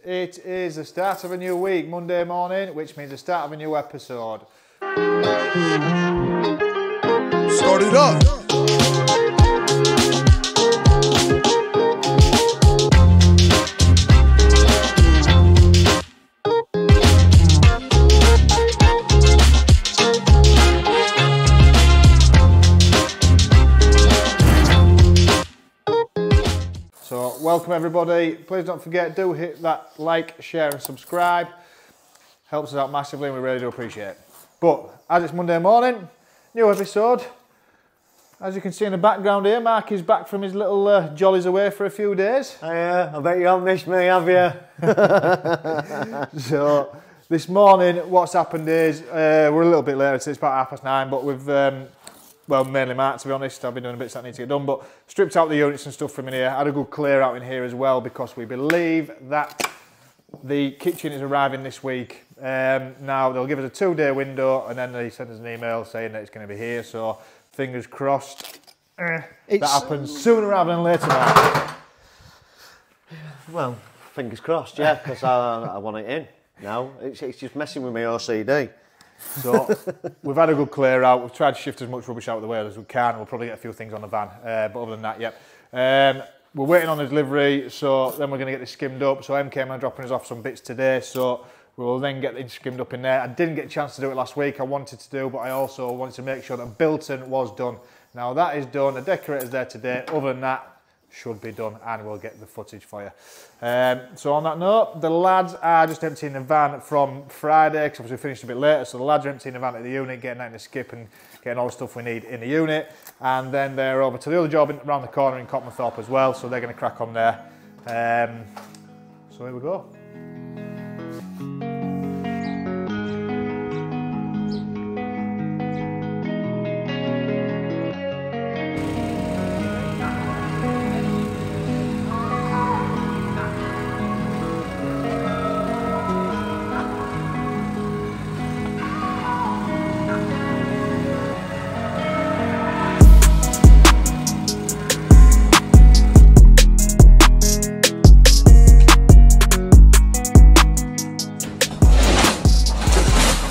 It is the start of a new week, Monday morning, which means the start of a new episode. Start it up. So, welcome everybody. Please don't forget, do hit that like, share and subscribe. Helps us out massively and we really do appreciate it. But, as it's Monday morning, new episode. As you can see in the background here, Mark is back from his little jollies away for a few days. I bet you haven't missed me, have you? So, this morning, what's happened is, we're a little bit later, so it's about 9:30, but we've, well, mainly Mark, to be honest, I've been doing bits that need to get done, but stripped out the units and stuff from in here, had a good clear out in here as well, because we believe that the kitchen is arriving this week. Now, they'll give us a 2-day window, and then they send us an email saying that it's going to be here, so fingers crossed that happens sooner rather than later, Mark. Well, fingers crossed, yeah, because I want it in now. It's just messing with my OCD. So, we've had a good clear out. We've tried to shift as much rubbish out of the way as we can. We'll probably get a few things on the van, but other than that, yep. We're waiting on the delivery, so then we're going to get this skimmed up. So, M came and dropping us off some bits today, so we will then get it skimmed up in there. I didn't get a chance to do it last week. I wanted to do, but I also wanted to make sure that Bilton was done. Now, that is done. The decorator's there today. Other than that, should be done, and we'll get the footage for you. So on that note, the lads are just emptying the van from Friday, because obviously we finished a bit later, so the lads are emptying the van at the unit, getting out in the skip and getting all the stuff we need in the unit, and then they're over to the other job around the corner in Copmanthorpe as well, so they're going to crack on there. So here we go.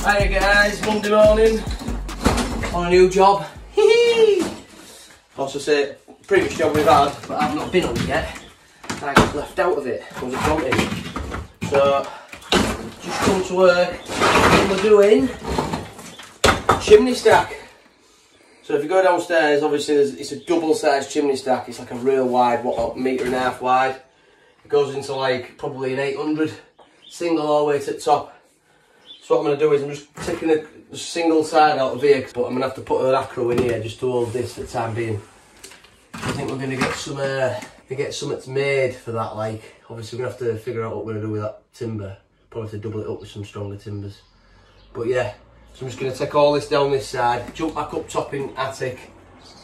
Hi guys, Monday morning on a new job. Also say previous job we've had, but I've not been on it yet. I got left out of it. I wasn't wanted. So just come to work and we're doing chimney stack. So if you go downstairs, obviously it's a double-sized chimney stack. It's like a real wide, what, 1.5 meters wide. It goes into like probably an 800 single all the way to the top. So what I'm going to do is I'm just taking a single side out of here, but I'm going to have to put an acro in here just to hold this for the time being. I think we're going to get something made for that, like, obviously we're going to have to figure out what we're going to do with that timber. Probably have to double it up with some stronger timbers. But yeah, so I'm just going to take all this down this side, jump back up top in attic,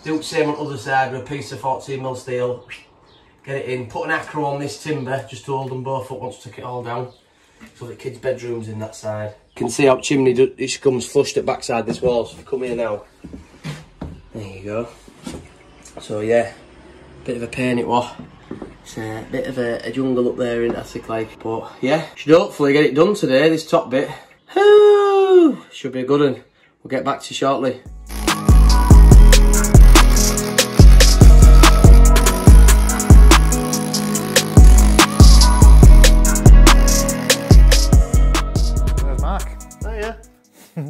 do the same on the other side with a piece of 14mm steel, get it in, put an acro on this timber just to hold them both up once we take it all down. So the kids' bedroom's in that side. You can see how chimney it comes flushed at backside this wall, so if you come here now, there you go. So yeah, bit of a pain it was. It's a bit of a jungle up there in attic like, but yeah, should hopefully get it done today, this top bit. Should be a good one. We'll get back to you shortly.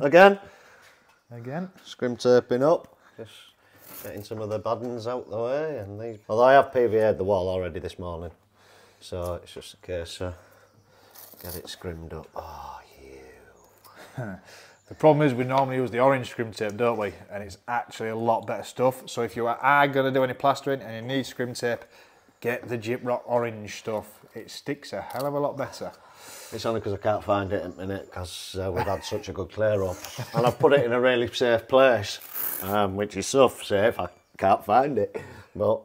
Again. Scrim taping up, just getting some of the bad ones out the way. And these, although I have PVA'd the wall already this morning, so it's just a case of get it scrimmed up. Oh, you. The problem is we normally use the orange scrim tape, don't we? And it's actually a lot better stuff. So if you are going to do any plastering and you need scrim tape, get the Gyprock orange stuff. It sticks a hell of a lot better. It's only because I can't find it at the minute, because we've had such a good clear up. And I've put it in a really safe place, which is so safe I can't find it. But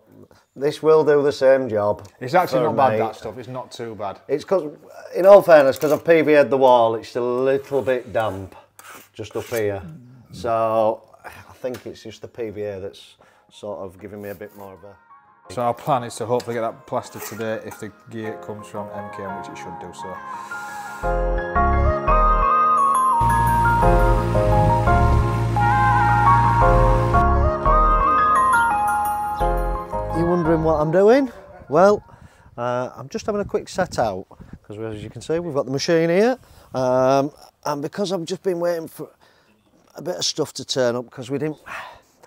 this will do the same job. It's actually not bad, that stuff. It's not too bad. It's because, in all fairness, because I've PVA'd the wall, it's a little bit damp just up here. So I think it's just the PVA that's sort of giving me a bit more of a So our plan is to hopefully get that plastered today if the gear comes from MKM, which it should do so. You wondering what I'm doing? Well, I'm just having a quick set out because as you can see we've got the machine here and because I've just been waiting for a bit of stuff to turn up because I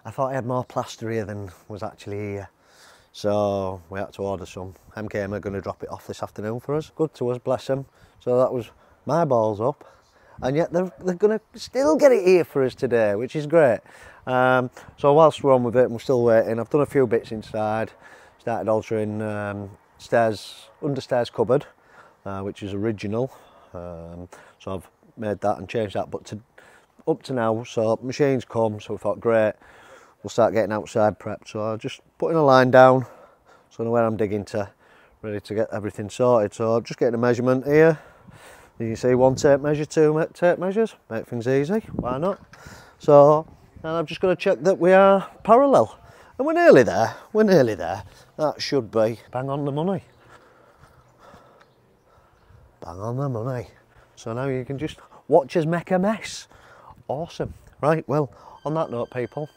thought I had more plaster here than was actually here. So we had to order some. MKM are going to drop it off this afternoon for us. Good to us, bless them. So that was my balls up. And yet they're going to still get it here for us today, which is great. So whilst we're on with it and we're still waiting, I've done a few bits inside. Started altering understairs cupboard, which is original. So I've made that and changed that. But up to now, so machines come, so we thought great. We'll start getting outside prep, so I'm just putting a line down so I know where I'm digging to, ready to get everything sorted. So I'm just getting a measurement here. You can see 1 tape measure, 2 tape measures, make things easy, why not? So, and I'm just going to check that we are parallel. And we're nearly there, That should be bang on the money. Bang on the money. So now you can just watch us make a mess. Awesome. Right, well, on that note, people,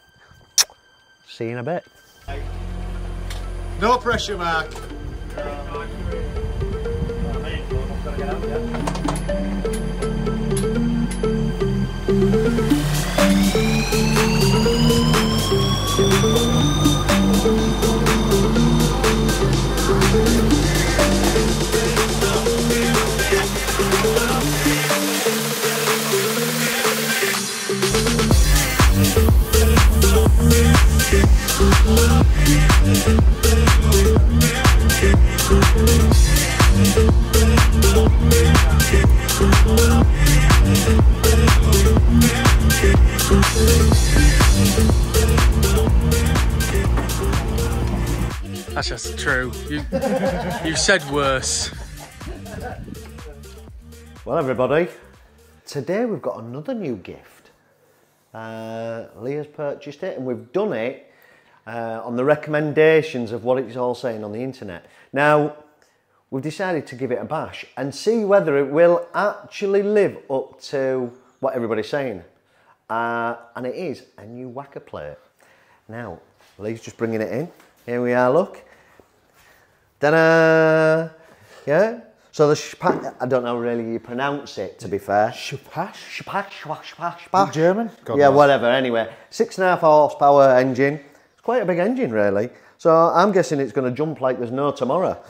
see you in a bit. No pressure, Mark. That's just true. You've said worse. Well, everybody, today we've got another new gift. Lee has purchased it and we've done it on the recommendations of what it's all saying on the internet. Now, we've decided to give it a bash and see whether it will actually live up to what everybody's saying. And it is a new whacker plate. Now, Lee's just bringing it in. Here we are, look. Ta-da! Yeah? So the shpash, I don't know really you pronounce it, to be fair. Shpash? Shpash. German? God yeah, knows. whatever, anyway. 6.5 horsepower engine. It's quite a big engine, really. So I'm guessing it's going to jump like there's no tomorrow.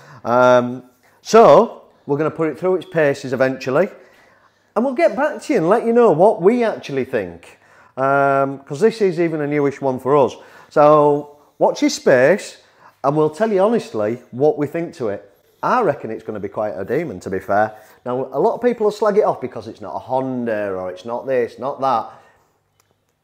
So we're going to put it through its paces eventually. And we'll get back to you and let you know what we actually think. Because this is even a newish one for us. So watch your space and we'll tell you honestly what we think to it. I reckon it's going to be quite a demon, to be fair. Now, a lot of people will slag it off because it's not a Honda or it's not this, not that.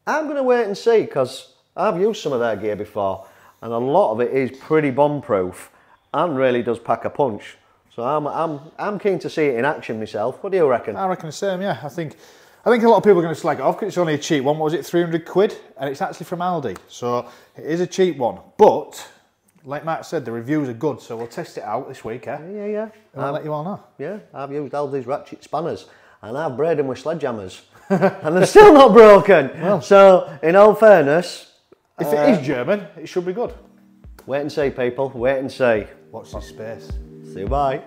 I'm going to wait and see because I've used some of their gear before and a lot of it is pretty bomb-proof and really does pack a punch. So I'm keen to see it in action myself. What do you reckon? I reckon the same, yeah. I think a lot of people are going to slag it off because it's only a cheap one. What was it, 300 quid? And it's actually from Aldi. So it is a cheap one. But, like Matt said, the reviews are good. So we'll test it out this week, eh? Yeah. And I'll let you all know. Yeah, I've used Aldi's ratchet spanners and I've braided them with sledgehammers. And they're still not broken. Well, so, in all fairness... If it is German, it should be good. Wait and see, people. Wait and see. Watch this space. See you, bye.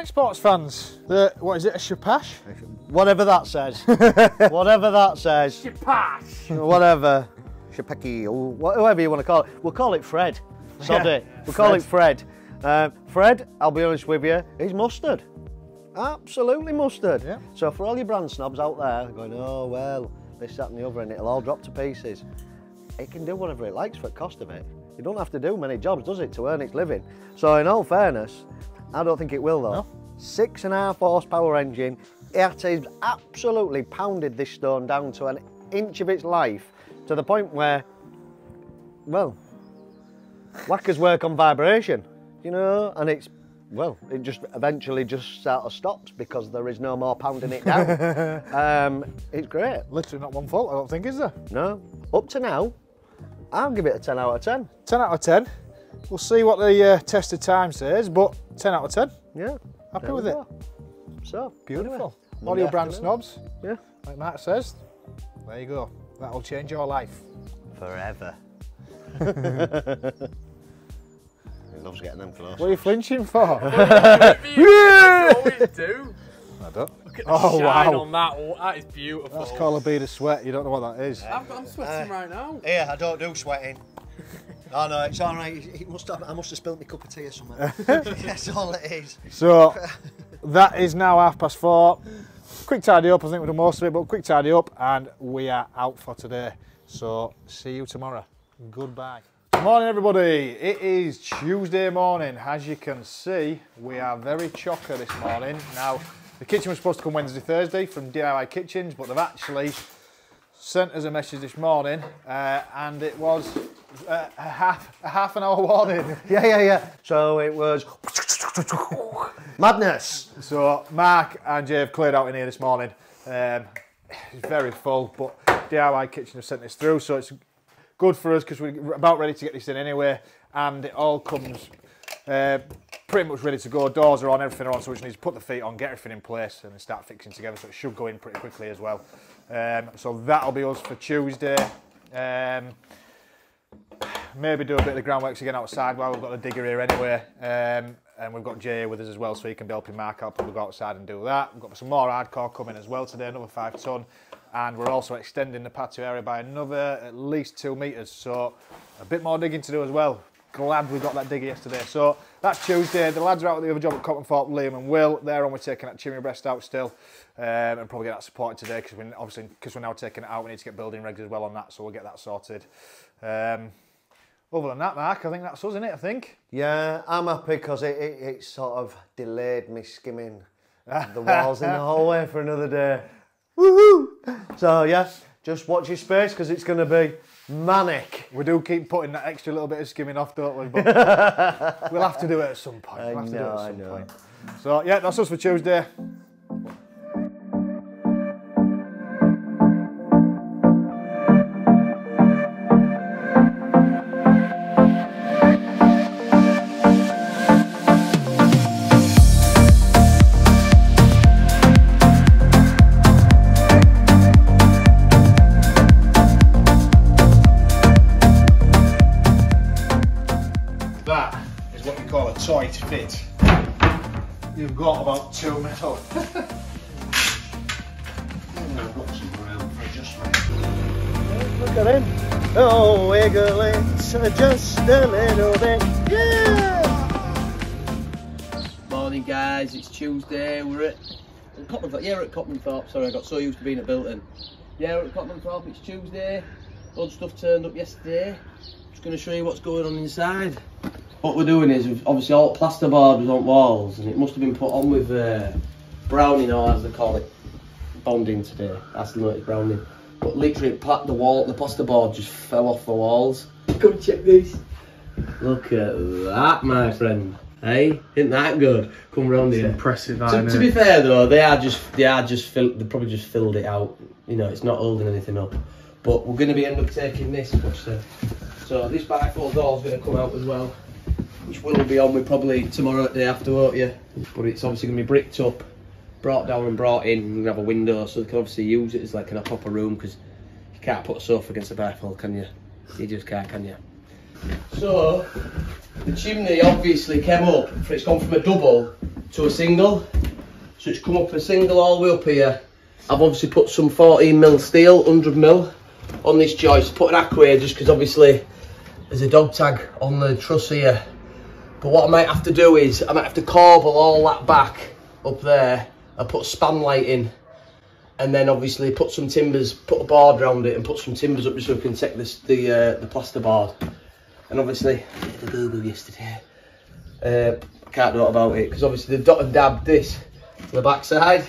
Sports fans, what is it, a Shpash? Whatever that says. Whatever that says. Shpash! Whatever. Shapecky, or whatever you want to call it. We'll call it Fred. Soddy. We'll call it Fred. Fred, I'll be honest with you, he's mustard. Absolutely mustard. Yeah. So for all your brand snobs out there going, oh well, this, that and the other, and it'll all drop to pieces, it can do whatever it likes for the cost of it. You don't have to do many jobs, does it, to earn its living? So in all fairness, I don't think it will though. No. 6.5 horsepower engine. It has absolutely pounded this stone down to an inch of its life, to the point where, well, whackers work on vibration, you know, and it's, well, it just eventually just sort of stops because there is no more pounding it down. It's great. Literally not one fault, I don't think, is there? No. Up to now, I'll give it a 10 out of 10. 10 out of 10. We'll see what the test of time says, but 10 out of 10. Yeah. Happy with it. So, beautiful. Anyway, All your brand snobs. Yeah. Like Matt says, there you go. That'll change your life. Forever. He loves getting them close. What are you flinching for? You always do. I don't. Look at the shine on that. Oh, that is beautiful. That's called a bead of sweat. You don't know what that is. I'm sweating right now. Yeah, I don't do sweating. Oh no, it's all right. I must have spilled my cup of tea or something. That's all it is. So that is now 4:30. Quick tidy up. I think we've done most of it, but quick tidy up, and we are out for today. So see you tomorrow. Goodbye. Good morning, everybody. It is Tuesday morning. As you can see, we are very chocker this morning. Now, the kitchen was supposed to come Wednesday, Thursday from DIY Kitchens, but they've actually sent us a message this morning, and it was a half an hour warning. Yeah. So it was madness. So Mark and Jay have cleared out in here this morning. It's very full, but DIY Kitchen have sent this through, so it's good for us because we're about ready to get this in anyway, and it all comes pretty much ready to go. Doors are on, everything are on, so we just need to put the feet on, get everything in place, and then start fixing together, so it should go in pretty quickly as well. So that'll be us for Tuesday. Maybe do a bit of the groundworks again outside while we've got the digger here anyway. And we've got Jay with us as well, so he can be helping Mark. I'll probably go outside and do that. We've got some more hardcore coming as well today, another 5 ton. And we're also extending the patio area by another at least 2 metres. So a bit more digging to do as well. Glad we got that digger yesterday. So that's Tuesday. The lads are out at the other job at Copmanthorpe, Liam and Will. They're on, we're taking that chimney breast out still. And probably get that supported today because we're now taking it out. We need to get building regs as well on that, so we'll get that sorted. Other than that, Mark, I think that's us, isn't it, I think? Yeah, I'm happy because it sort of delayed me skimming the walls in the hallway for another day. Woohoo! So, yeah, just watch your space because it's going to be manic. We do keep putting that extra little bit of skimming off, don't we? But we'll have to do it at some point. I know. So, yeah, that's us for Tuesday. Tight fit. You've got about 2 metal. I've got some room for adjustment. Look at him. Oh, wiggle it just a little bit. Yeah! Morning, guys. It's Tuesday. We're at Copmanthorpe. Yeah, we're at Copmanthorpe. Sorry, I got so used to being at Bilton. Yeah, we're at Copmanthorpe. It's Tuesday. Loads of stuff turned up yesterday. Just going to show you what's going on inside. What we're doing is, obviously all plasterboard was on walls, and it must have been put on with browning, or as they call it, bonding today. That's the note, it's browning. But literally, the plasterboard just fell off the walls. Come check this. Look at that, my friend. Hey, isn't that good? Come round here. Impressive, to be fair though, they probably just filled it out. You know, it's not holding anything up. But we're going to be end up taking this. So this bifold door's going to come out as well, which will be on with probably tomorrow, the day after, won't you? But it's obviously going to be bricked up, brought down and brought in. We're going to have a window, so they can obviously use it as like a proper room, because you can't put a sofa against a bifold, can you? You just can't, can you? So the chimney obviously came up. It's gone from a double to a single, so it's come up a single all the way up here. I've obviously put some 14mm steel, 100mm, on this joist, put an acque here just because obviously there's a dog tag on the truss here. But what I might have to do is I might have to corbel all that back up there and put span light in, and then obviously put some timbers, put a board around it and put some timbers up just so we can take this the plasterboard. And obviously I did a boo-boo yesterday. I can't do it about it because obviously they've dot and dabbed this to the backside.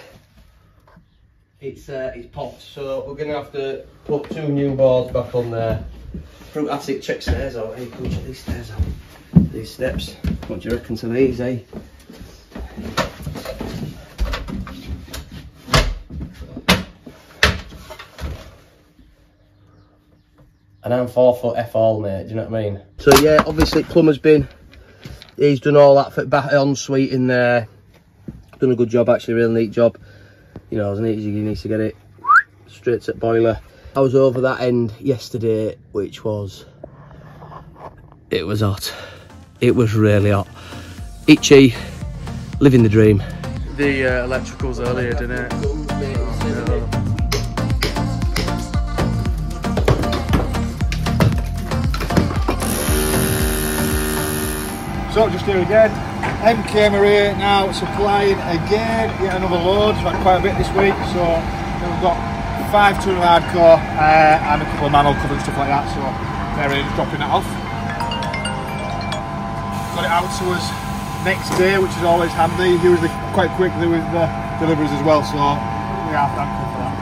It's popped, so we're gonna have to put 2 new boards back on there. Fruit attic, check stairs out. Hey, come check these stairs out. These steps. What do you reckon to these, eh? And I'm 4 foot F all, mate, do you know what I mean? So yeah, obviously plumber's been, he's done all that for back ensuite in there. Done a good job, actually, real neat job. You know, as neat as he needs to get it straight to the boiler. I was over that end yesterday, which was, it was hot. It was really hot. Itchy, living the dream. The electricals earlier, didn't it? So just here again, MK are here now supplying again, yet another load. We've had quite a bit this week, so we've got 5 2 hardcore and a couple of manhole cover and stuff like that, so they're really dropping that off. Got it out to us next day, which is always handy. He was quite quickly with the deliveries as well, so we are thankful for that.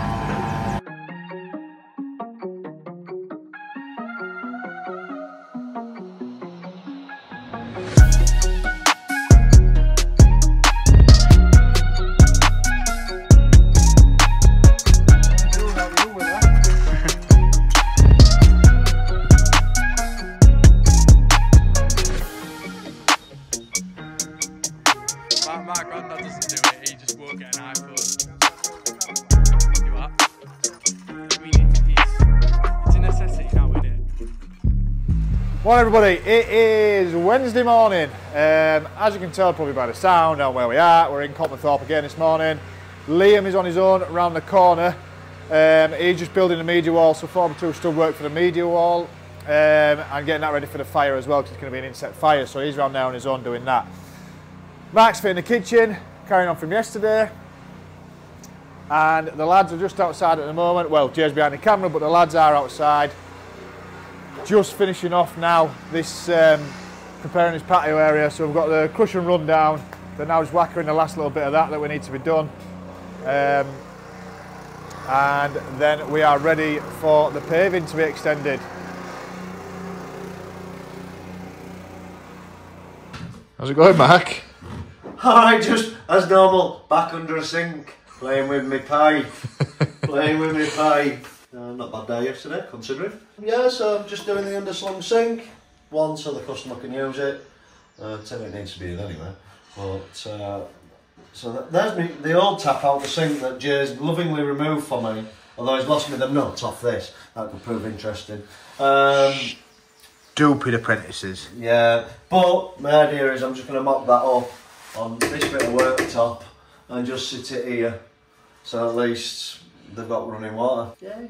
My granddad doesn't do it, he just won't get an iPhone. Do what? I mean, it's a necessity now, isn't it? Well, everybody, it is Wednesday morning. As you can tell probably by the sound and where we are, we're in Copmanthorpe again this morning. Liam is on his own around the corner. He's just building the media wall, so 4x2 stud work for the media wall and getting that ready for the fire as well, because it's going to be an inset fire, so he's around now on his own doing that. Mark's fitting the kitchen, carrying on from yesterday, and the lads are just outside at the moment. Well, Jay's behind the camera, but the lads are outside, just finishing off now this preparing this patio area. So we've got the crush and run down, they're now just whackering the last little bit of that we need to be done, and then we are ready for the paving to be extended. How's it going, Mark? Alright, just as normal, back under a sink, playing with my pipe. Not bad day yesterday, considering. Yeah, so I'm just doing the underslung sink, one so the customer can use it. Tell it needs to be in anyway. But, so there's me, the old tap out the sink that Jay's lovingly removed for me, although he's lost me the nuts off this. That could prove interesting. Stupid apprentices. Yeah, but my idea is I'm just going to mop that up on this bit of worktop and just sit it here, so at least they've got running water. Yay!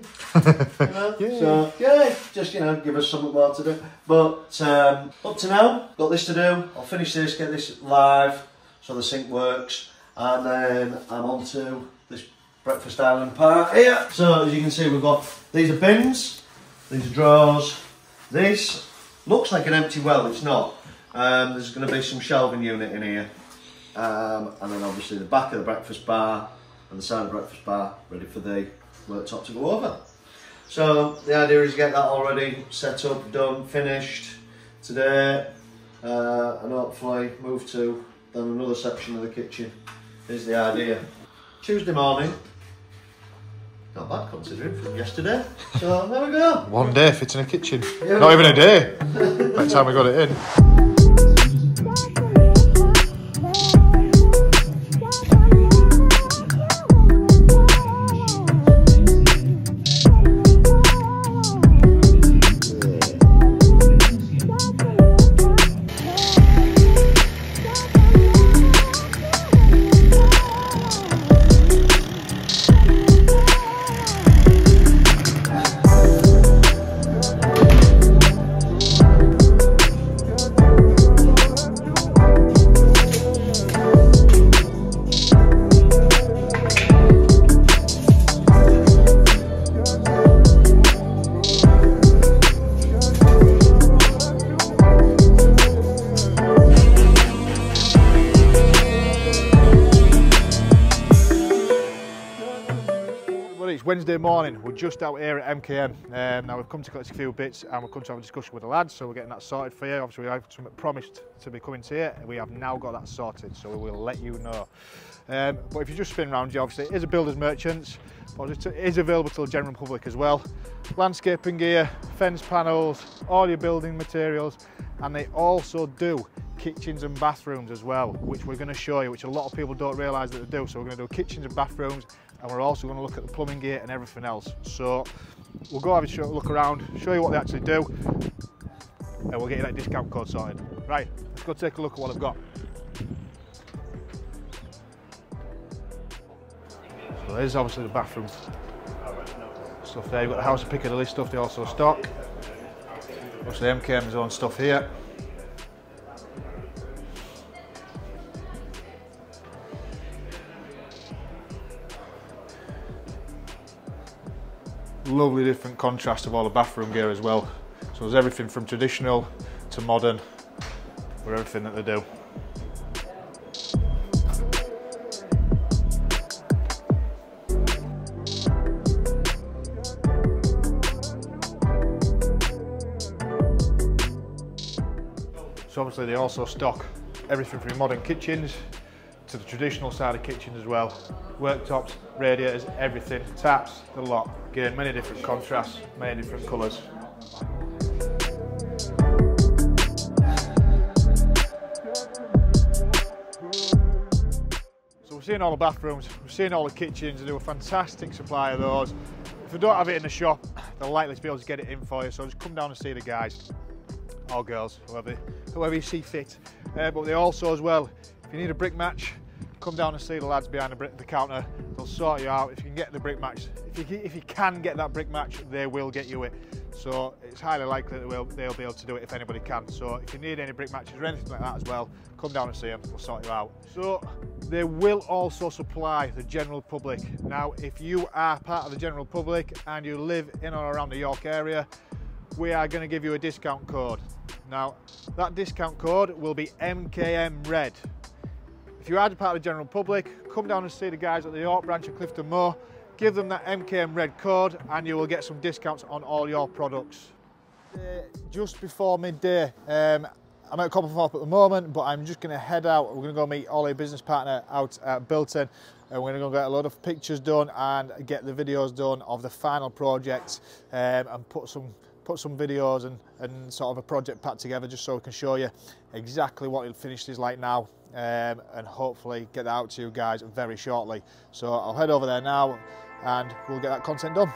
Yay. So yeah, just give us something more to do. But up to now, got this to do. I'll finish this, get this live so the sink works, and then I'm on to this breakfast island part here. So as you can see, we've got these are bins, these are drawers. This looks like an empty well, it's not. There's going to be some shelving unit in here. And then obviously the back of the breakfast bar and the side of the breakfast bar ready for the worktop to go over. So the idea is to get that already set up, done, finished today, and hopefully move to then another section of the kitchen is the idea. Tuesday morning, not bad considering from yesterday, so there we go. One day fitting a kitchen, Yeah. not even a day by the time we got it in. Wednesday morning. We're just out here at MKM. Now we've come to collect a few bits and we've come to have a discussion with the lads, so we're getting that sorted for you. Obviously we have promised to be coming to you. We have now got that sorted, so we will let you know. But if you just spin around, obviously it is a builder's merchants, but it is available to the general public as well. Landscaping gear, fence panels, all your building materials, and they also do kitchens and bathrooms as well, which we're going to show you, which a lot of people don't realise that they do. So we're going to do kitchens and bathrooms, and we're also going to look at the plumbing gear and everything else. So we'll go have a look around, show you what they actually do, and we'll get you that discount code sorted. Right, let's go take a look at what I've got. So there's obviously the bathroom stuff there. You've got the House of Piccadilly stuff they also stock. Obviously MKM's own stuff here. Lovely different contrast of all the bathroom gear as well. So there's everything from traditional to modern for everything that they do. So obviously they also stock everything from your modern kitchens to the traditional side of kitchens as well. Worktops, radiators, everything, taps, the lot. Again, many different contrasts, many different colours. So we're seeing all the bathrooms, we're seeing all the kitchens. They do a fantastic supply of those. If they don't have it in the shop, they're likely to be able to get it in for you, so just come down and see the guys, or girls, whoever you see fit. But they also as well, if you need a brick match, come down and see the lads behind the counter. They'll sort you out. If you can get the brick match, if you can get that brick match, they will get you it. So it's highly likely that they'll be able to do it if anybody can. So if you need any brick matches or anything like that as well, come down and see them. We'll sort you out. So they will also supply the general public. Now, if you are part of the general public and you live in or around the York area, we are going to give you a discount code. Now, that discount code will be MKM Red. If you are part of the general public, come down and see the guys at the York branch at Clifton Moor, give them that MKM Red code and you will get some discounts on all your products. Just before midday, I'm at Copmanthorpe at the moment, but I'm just going to head out. We're going to go meet Oli, business partner, out at Bilton, and we're going to go get a lot of pictures done and get the videos done of the final project, and put some videos and sort of a project pack together just so we can show you exactly what the finished is like now, and hopefully get that out to you guys very shortly. So I'll head over there now and we'll get that content done.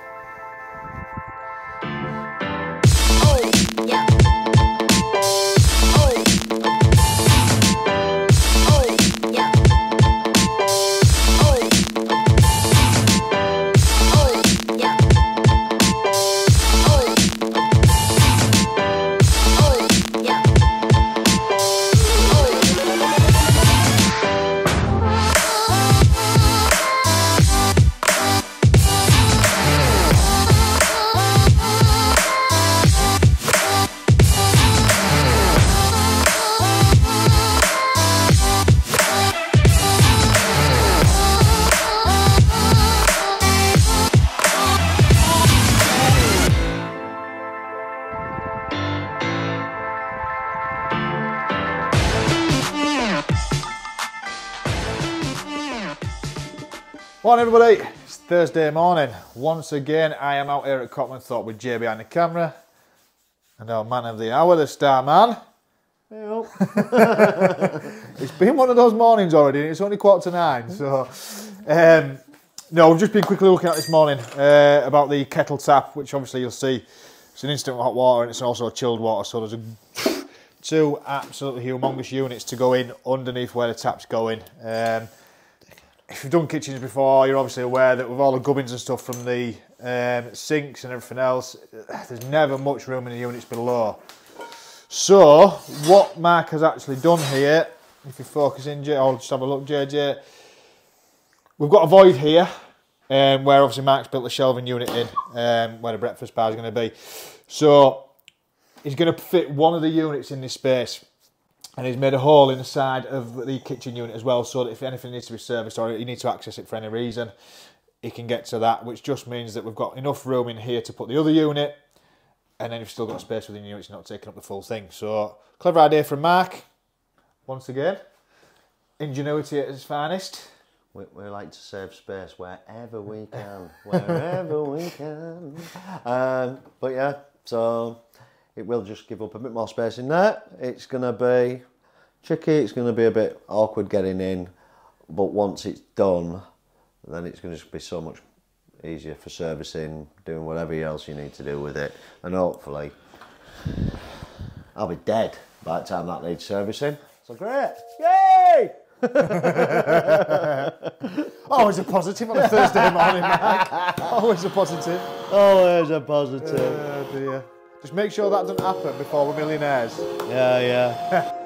Morning everybody, it's Thursday morning. Once again I am out here at Copmanthorpe with Jay behind the camera and our man of the hour, the star man. Hey, it's been one of those mornings already and it's only 8:45, so no, we've just been quickly looking at this morning about the kettle tap, which obviously you'll see it's an instant hot water and it's also chilled water, so there's two absolutely humongous units to go in underneath where the tap's going. If you've done kitchens before, you're obviously aware that with all the gubbins and stuff from the sinks and everything else, there's never much room in the units below. So, what Mark has actually done here, if you focus in, I'll just have a look, JJ. We've got a void here, where obviously Mark's built the shelving unit in, where the breakfast bar is going to be. So, he's going to fit one of the units in this space. And he's made a hole in the side of the kitchen unit as well, so that if anything needs to be serviced or you need to access it for any reason, he can get to that, which just means that we've got enough room in here to put the other unit, and then you've still got space within the unit, it's not taking up the full thing. So, clever idea from Mark, once again. Ingenuity at its finest. We like to save space wherever we can, wherever we can. But yeah, so it will just give up a bit more space in there. It's going to be tricky, it's going to be a bit awkward getting in, but once it's done, then it's going to just be so much easier for servicing, doing whatever else you need to do with it, and hopefully I'll be dead by the time that needs servicing. So great, yay! Always a positive on a Thursday morning, Mark. Always a positive. Always a positive. Oh dear. Just make sure that doesn't happen before we're millionaires. Yeah, yeah.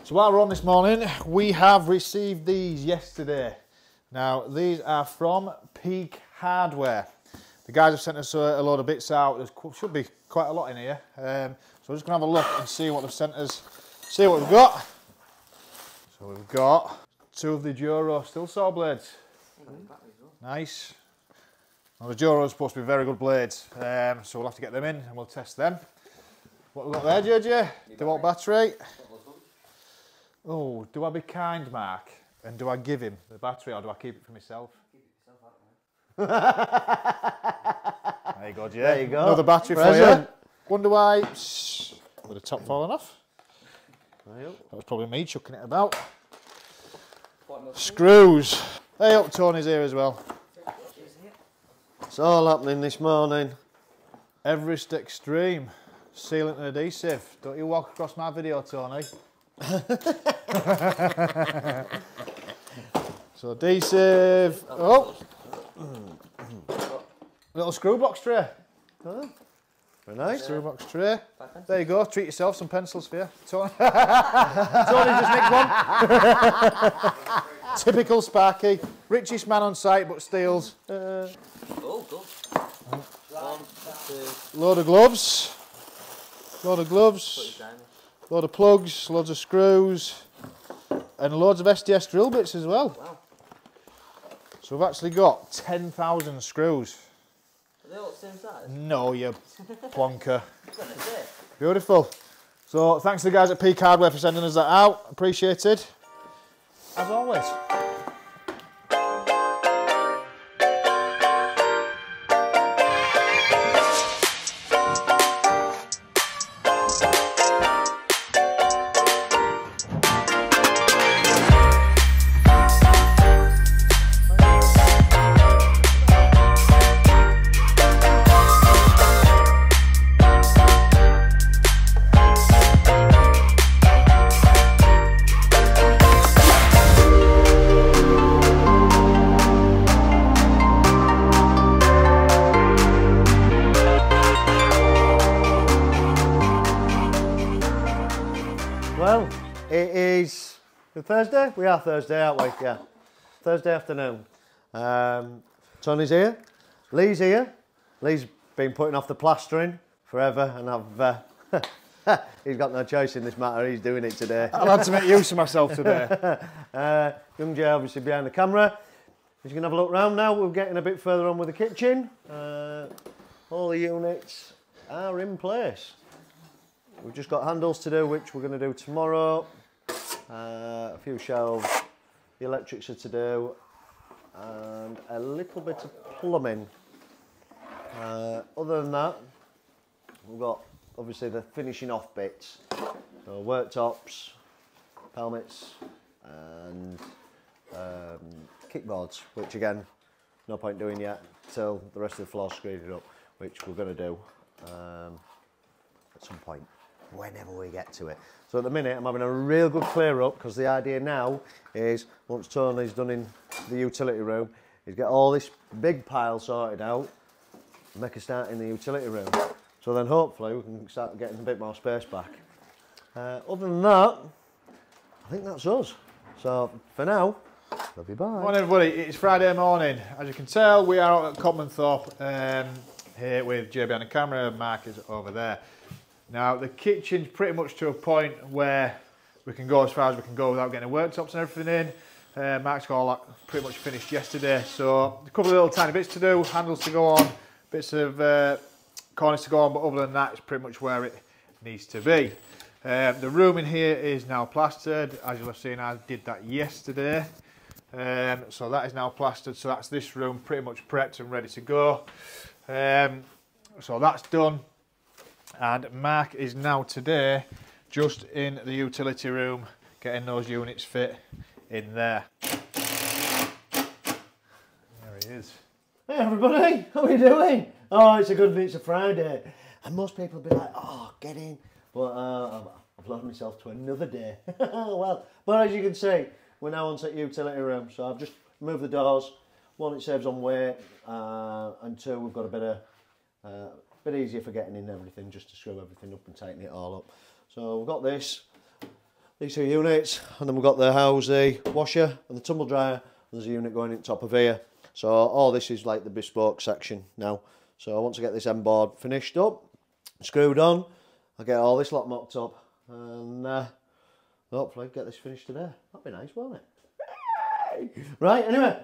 So while we're on this morning, we have received these yesterday. Now, these are from Peak Hardware. The guys have sent us a load of bits out. There should be quite a lot in here. So we're just going to have a look and see what they've sent us, see what we've got. So we've got 2 of the Joro steel saw blades. Nice. Now the Joro is supposed to be very good blades, so we'll have to get them in and we'll test them. What have we got there, JJ? DeWalt battery. Oh, do I be kind, Mark? And do I give him the battery or do I keep it for myself? Keep it for yourself, There you go, Jay. There you go. Another battery Present. for you. Wonder why. With the top falling off. That was probably me chucking it about. Screws. Hey up, Tony's here as well. It's all happening this morning. Everest Extreme. Sealant and adhesive. Don't you walk across my video, Tony. So adhesive. Oh, little screw box tray. Oh, very nice. Screw box tray. There you go. Treat yourself. Some pencils for you. Tony, Tony just nicked one. Typical Sparky. Richest man on site, but steals. Oh, good. Load of gloves. Load of gloves. Load of plugs, loads of screws, and loads of SDS drill bits as well. Wow. So we've actually got 10,000 screws. Are they all the same size? No, you plonker. Beautiful. So thanks to the guys at Peak Hardware for sending us that out. Appreciated. As always. Well, it is Thursday. We are Thursday, aren't we? Yeah. Thursday afternoon. Tony's here. Lee's here. Lee's been putting off the plastering forever, and he's got no choice in this matter. He's doing it today. I've had to make use of myself today. Young Jay obviously behind the camera. He's going to have a look round now. We're getting a bit further on with the kitchen. All the units are in place. We've just got handles to do, which we're going to do tomorrow. A few shelves, the electrics are to do, and a little bit of plumbing. Other than that, we've got obviously the finishing off bits. So worktops, pelmets, and kickboards, which again, no point doing yet till the rest of the floor's screeded up, which we're going to do at some point, whenever we get to it. So at the minute I'm having a real good clear up, because the idea now is, once Tony's done in the utility room, is get all this big pile sorted out and make a start in the utility room. So then hopefully we can start getting a bit more space back. Other than that, I think that's us. So for now, love you, bye. Morning everybody, it's Friday morning. As you can tell, we are out at Copmanthorpe here with JB on the camera, Mark is over there. Now the kitchen's pretty much to a point where we can go as far as we can go without getting the worktops and everything in. Mark's got all that pretty much finished yesterday, so a couple of little tiny bits to do, handles to go on, bits of corners to go on, but other than that, it's pretty much where it needs to be. The room in here is now plastered. As you'll have seen, I did that yesterday. So that is now plastered, so that's this room pretty much prepped and ready to go. So that's done. And Mark is now today just in the utility room getting those units fit in there. There he is. Hey everybody, how are you doing? Oh, it's a Friday. And most people will be like, oh, get in. But I've loaded myself to another day. Well, but as you can see, we're now onto the utility room. So I've just moved the doors. One, it saves on weight, and two, we've got a bit easier for getting in everything, just to screw everything up and tighten it all up. So we've got these two units, and then we've got the housey washer and the tumble dryer. There's a unit going in top of here. So all this is like the bespoke section now. So once I get this end board finished up, screwed on, I'll get all this lot mocked up, and hopefully get this finished today. That'd be nice, won't it? Right, anyway,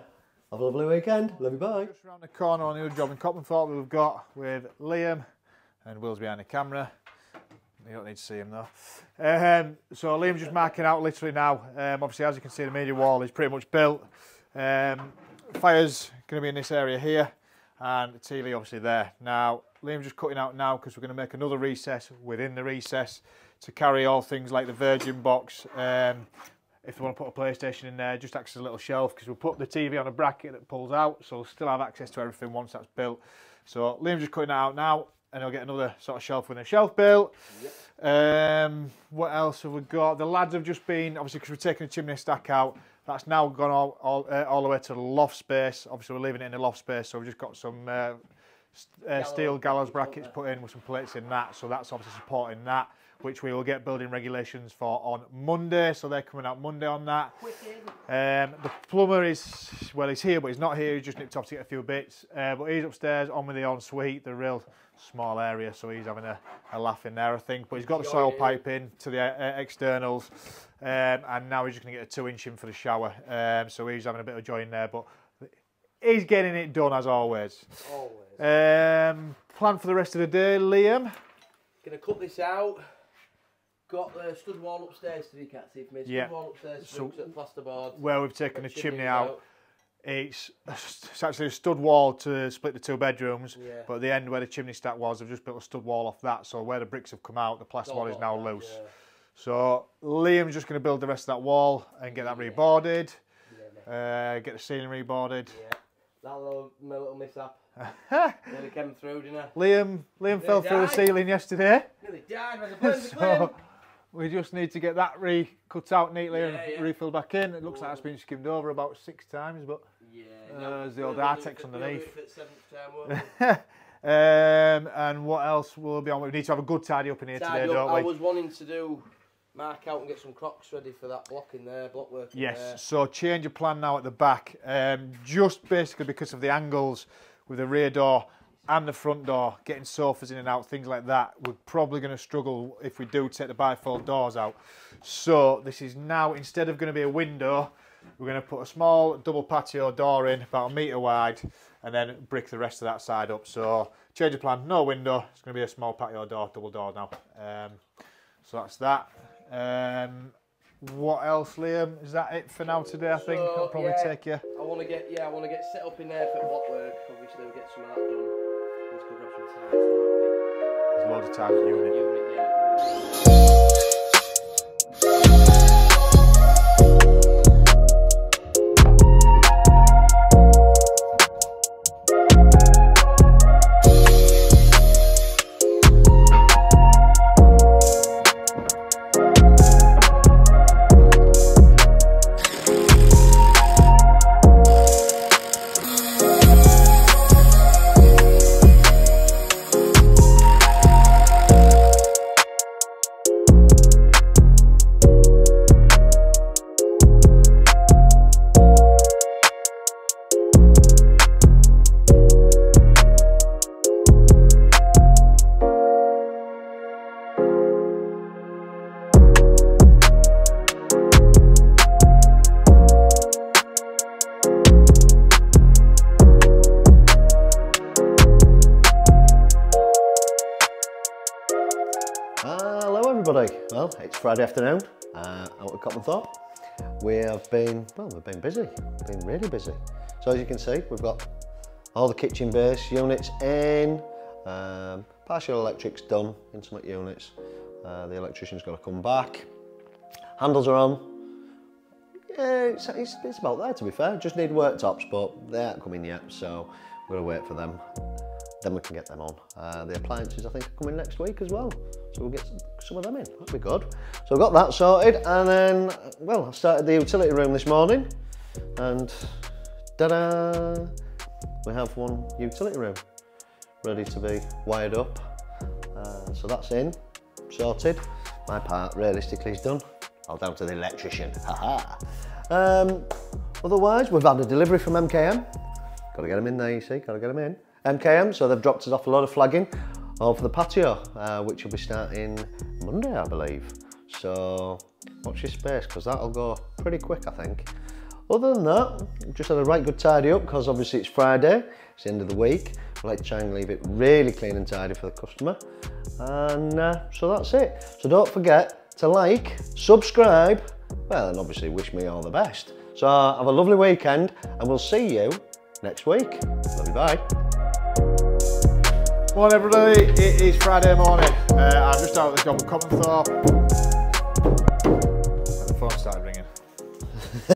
have a lovely weekend. Love you, bye. Just around the corner on the other job in Copmanthorpe we've got with Liam, and Will's behind the camera. You don't need to see him though. So Liam's just marking out literally now. Obviously, as you can see, the media wall is pretty much built. Fire's going to be in this area here, and the TV obviously there. Now, Liam's just cutting out now because we're going to make another recess within the recess to carry all things like the Virgin box. If they want to put a PlayStation in there, just acts as a little shelf, because we'll put the TV on a bracket that pulls out, so we'll still have access to everything once that's built. So Liam's just cutting that out now, and he'll get another sort of shelf within a shelf built. Yep. What else have we got? The lads have just been, obviously because we're taking the chimney stack out, that's now gone all the way to the loft space. Obviously we're leaving it in the loft space, so we've just got some steel gallows brackets put in with some plates in that, so that's obviously supporting that, which we will get building regulations for on Monday, so they're coming out Monday on that. The plumber is, well, he's here, but he's not here, he's just nipped off to get a few bits, but he's upstairs on with the ensuite, the real small area, so he's having a laugh in there, I think, but he's got the soil pipe in to the externals, and now he's just going to get a 2-inch in for the shower, so he's having a bit of joy in there, but he's getting it done as always. Plan for the rest of the day, Liam? Gonna cut this out. Got the stud wall upstairs to decant for me. Stud wall upstairs to plasterboard. Where we've taken the chimney out. It's actually a stud wall to split the 2 bedrooms, but at the end where the chimney stack was, I've just built a stud wall off that, so where the bricks have come out, the plasterboard is now loose. So Liam's just going to build the rest of that wall and get that reboarded, get the ceiling reboarded. That little mishap. Nearly came through, didn't I? Liam fell through the ceiling yesterday. Nearly died when I burned the So we just need to get that cut out neatly and refilled back in. It looks like it's been skimmed over about 6 times, but there's the old Artex underneath. And what else will be on? We need to have a good tidy up in here today, don't we? I was wanting to mark out and get some crocks ready for that block in there, block work in there. Yes, so change of plan now at the back. Just basically because of the angles with the rear door and the front door, getting sofas in and out, things like that, we're probably going to struggle if we do take the bifold doors out. So this is now, instead of going to be a window, we're going to put a small double patio door in, about 1 metre wide, and then brick the rest of that side up. So change of plan, no window, it's going to be a small patio door, double door now. So that's that. What else, Liam? Is that it for now today? I think I'll probably take you. I want to get set up in there for block work. Obviously, we'll get some of that done. Let's go grab some ties. There's loads of ties at unit. everybody. Well, it's Friday afternoon out at Copmanthorpe. We've been busy, been really busy. So as you can see, we've got all the kitchen base units in, partial electrics done in some units. The electrician's got to come back. Handles are on. Yeah, it's about there, to be fair. Just need worktops, but they aren't coming yet, so we're going to wait for them. Then we can get them on. The appliances, I think, are coming next week as well. So we'll get some of them in. That'll be good. So I've got that sorted, and then, well, I started the utility room this morning, and ta-da! We have one utility room ready to be wired up. So that's in, sorted. My part, realistically, is done. All down to the electrician, haha. Otherwise, we've had a delivery from MKM. Got to get them in there, you see, got to get them in. MKM, so they've dropped us off a load of flagging for the patio, which will be starting Monday, I believe. So watch your space, because that'll go pretty quick, I think. Other than that, we've just had a right good tidy up, because obviously it's Friday, it's the end of the week. We like to try and leave it really clean and tidy for the customer. And so that's it. So don't forget to like, subscribe, well, and obviously wish me all the best. So have a lovely weekend, and we'll see you next week. Love you, bye. Morning everybody, it is Friday morning. I'm just out at the job at Copmanthorpe.